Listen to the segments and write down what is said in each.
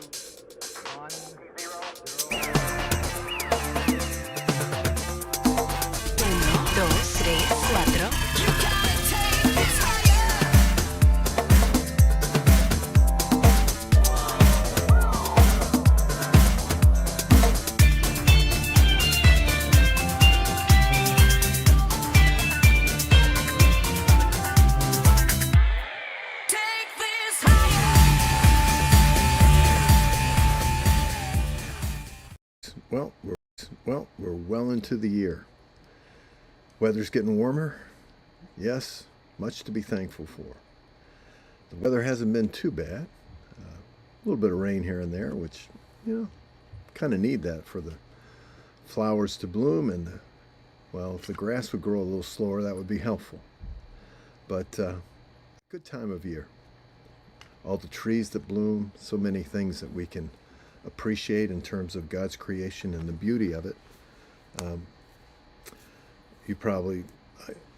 1, 0. Uno, dos, tres, cuatro. We're well into the year. Weather's getting warmer. Yes, much to be thankful for. The weather hasn't been too bad. A little bit of rain here and there, which, kind of need that for the flowers to bloom. And, if the grass would grow a little slower, that would be helpful. But good time of year. All the trees that bloom, so many things that we can appreciate in terms of God's creation and the beauty of it.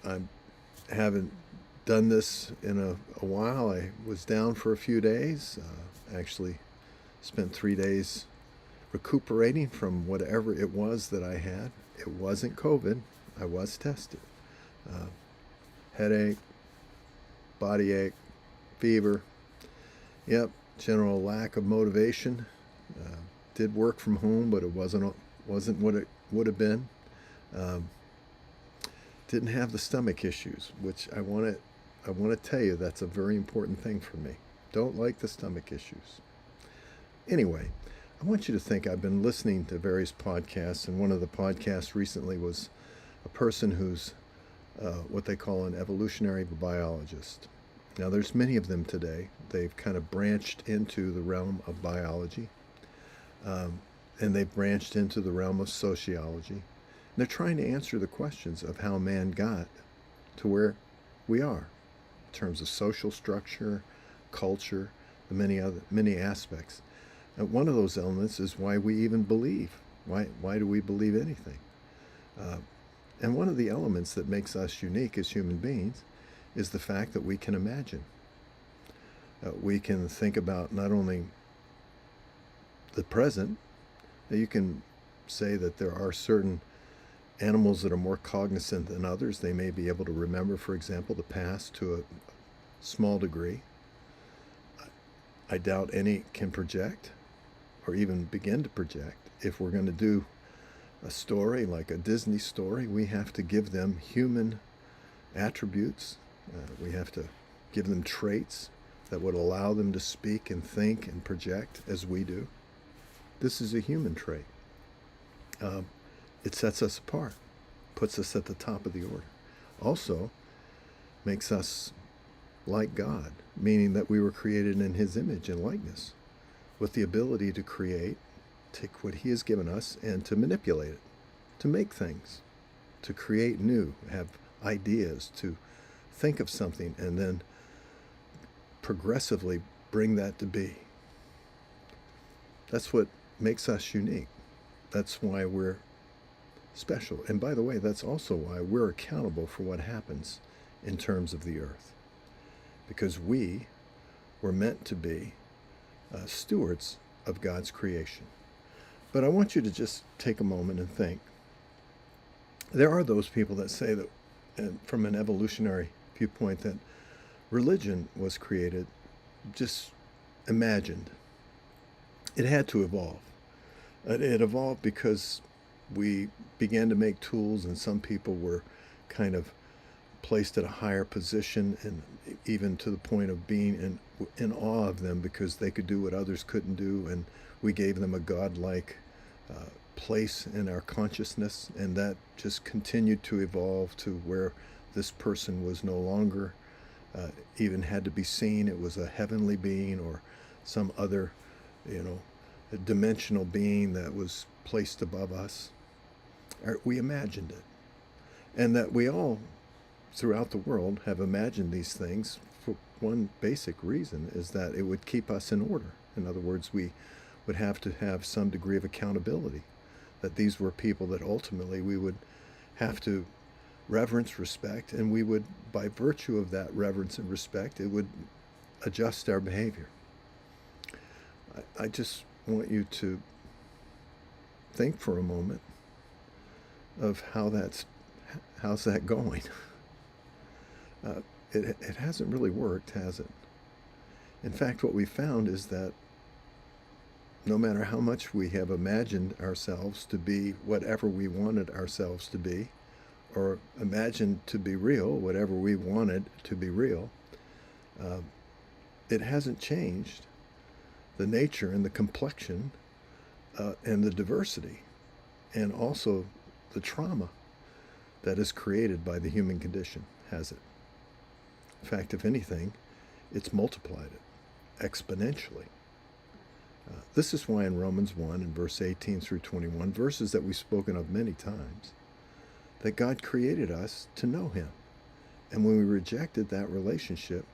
I haven't done this in a while. I was down for a few days. Actually spent 3 days recuperating from whatever it was that I had. It wasn't COVID. I was tested. Headache, body ache, fever. Yep, general lack of motivation. Did work from home, but it wasn't what it would have been. Didn't have the stomach issues, which I want to tell you that's a very important thing for me. Don't like the stomach issues. Anyway, I want you to think I've been listening to various podcasts, and one of the podcasts recently was a person who's what they call an evolutionary biologist. Now, there's many of them today. They've kind of branched into the realm of biology, and they've branched into the realm of sociology. And they're trying to answer the questions of how man got to where we are in terms of social structure, culture, the many aspects. And one of those elements is why we even believe. Why do we believe anything? And one of the elements that makes us unique as human beings is the fact that we can imagine. We can think about not only the present. You can say that there are certain animals that are more cognizant than others. They may be able to remember, for example, the past to a small degree. I doubt any can project or even begin to project. If we're going to do a story like a Disney story, we have to give them human attributes. We have to give them traits that would allow them to speak and think and project as we do. This is a human trait. It sets us apart, puts us at the top of the order. Also, makes us like God, meaning that we were created in His image and likeness, with the ability to create, take what He has given us, and to manipulate it, to make things, to create new, have ideas, to think of something, and then progressively bring that to be. That's what makes us unique. That's why we're special. And by the way, that's also why we're accountable for what happens in terms of the earth. Because we were meant to be stewards of God's creation. But I want you to just take a moment and think. There are those people that say that, and from an evolutionary viewpoint, that religion was created, just imagined. It had to evolve. It evolved because we began to make tools, and some people were kind of placed at a higher position, and even to the point of being in awe of them because they could do what others couldn't do, and we gave them a godlike place in our consciousness, and that just continued to evolve to where this person was no longer even had to be seen. It was a heavenly being or some other, a dimensional being that was placed above us. We imagined it. And that we all, throughout the world, have imagined these things for one basic reason, is that it would keep us in order. In other words, we would have to have some degree of accountability, that these were people that ultimately we would have to reverence, respect, and we would, by virtue of that reverence and respect, it would adjust our behavior. I just want you to think for a moment of how's that going. It hasn't really worked, has it? In fact, what we found is that no matter how much we have imagined ourselves to be whatever we wanted ourselves to be, or imagined to be real, whatever we wanted to be real, it hasn't changed the nature and the complexion and the diversity and also the trauma that is created by the human condition, has it? In fact, if anything, it's multiplied it exponentially. This is why in Romans 1 and verse 18 through 21, verses that we've spoken of many times, that God created us to know him. And when we rejected that relationship,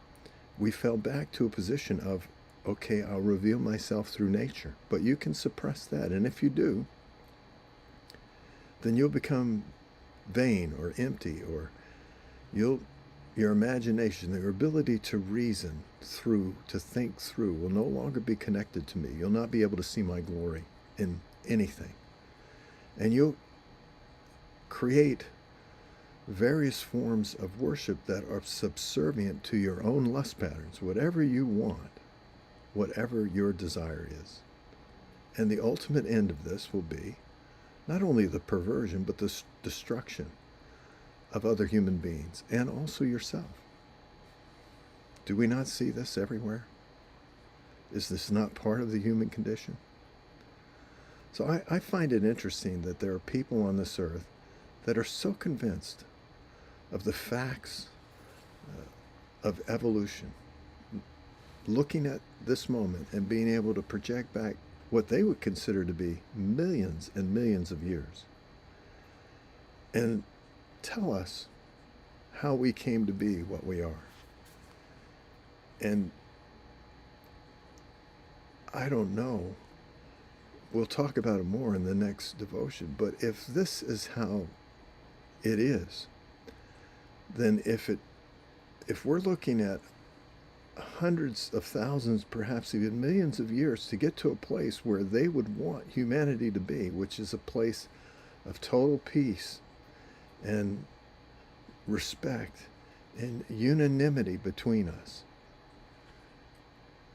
we fell back to a position of, okay, I'll reveal myself through nature. But you can suppress that. And if you do, then you'll become vain or empty, or your imagination, your ability to reason through, to think through, will no longer be connected to me. You'll not be able to see my glory in anything. And you'll create various forms of worship that are subservient to your own lust patterns, whatever you want, whatever your desire is. And the ultimate end of this will be not only the perversion, but the destruction of other human beings and also yourself. Do we not see this everywhere? Is this not part of the human condition? So I find it interesting that there are people on this earth that are so convinced of the facts of evolution, looking at this moment and being able to project back what they would consider to be millions and millions of years, and tell us how we came to be what we are. And I don't know. We'll talk about it more in the next devotion. But if this is how it is, then if we're looking at hundreds of thousands, perhaps even millions of years to get to a place where they would want humanity to be, which is a place of total peace and respect and unanimity between us,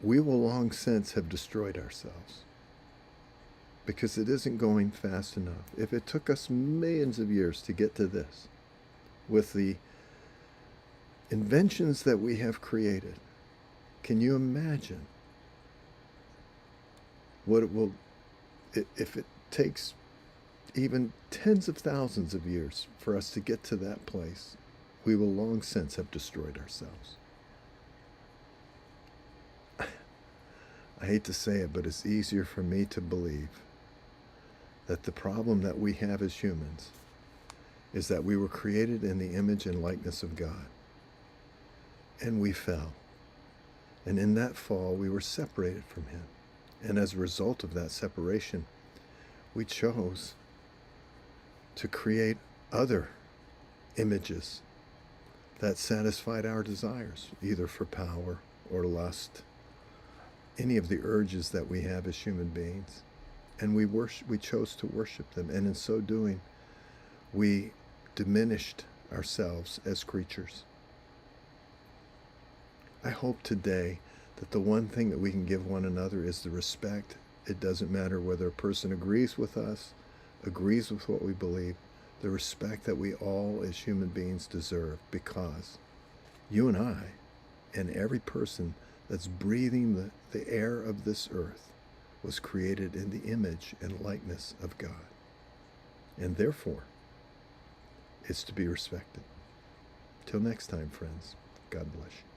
we will long since have destroyed ourselves, because it isn't going fast enough. If it took us millions of years to get to this, with the inventions that we have created, can you imagine what it will, if it takes even tens of thousands of years for us to get to that place? We will long since have destroyed ourselves. I hate to say it, but it's easier for me to believe that the problem that we have as humans is that we were created in the image and likeness of God, and we fell. And in that fall, we were separated from him. And as a result of that separation, we chose to create other images that satisfied our desires, either for power or lust, any of the urges that we have as human beings. And we chose to worship them. And in so doing, we diminished ourselves as creatures. I hope today that the one thing that we can give one another is the respect. It doesn't matter whether a person agrees with us, agrees with what we believe, the respect that we all as human beings deserve, because you and I and every person that's breathing the air of this earth was created in the image and likeness of God. And therefore, it's to be respected. Till next time, friends, God bless you.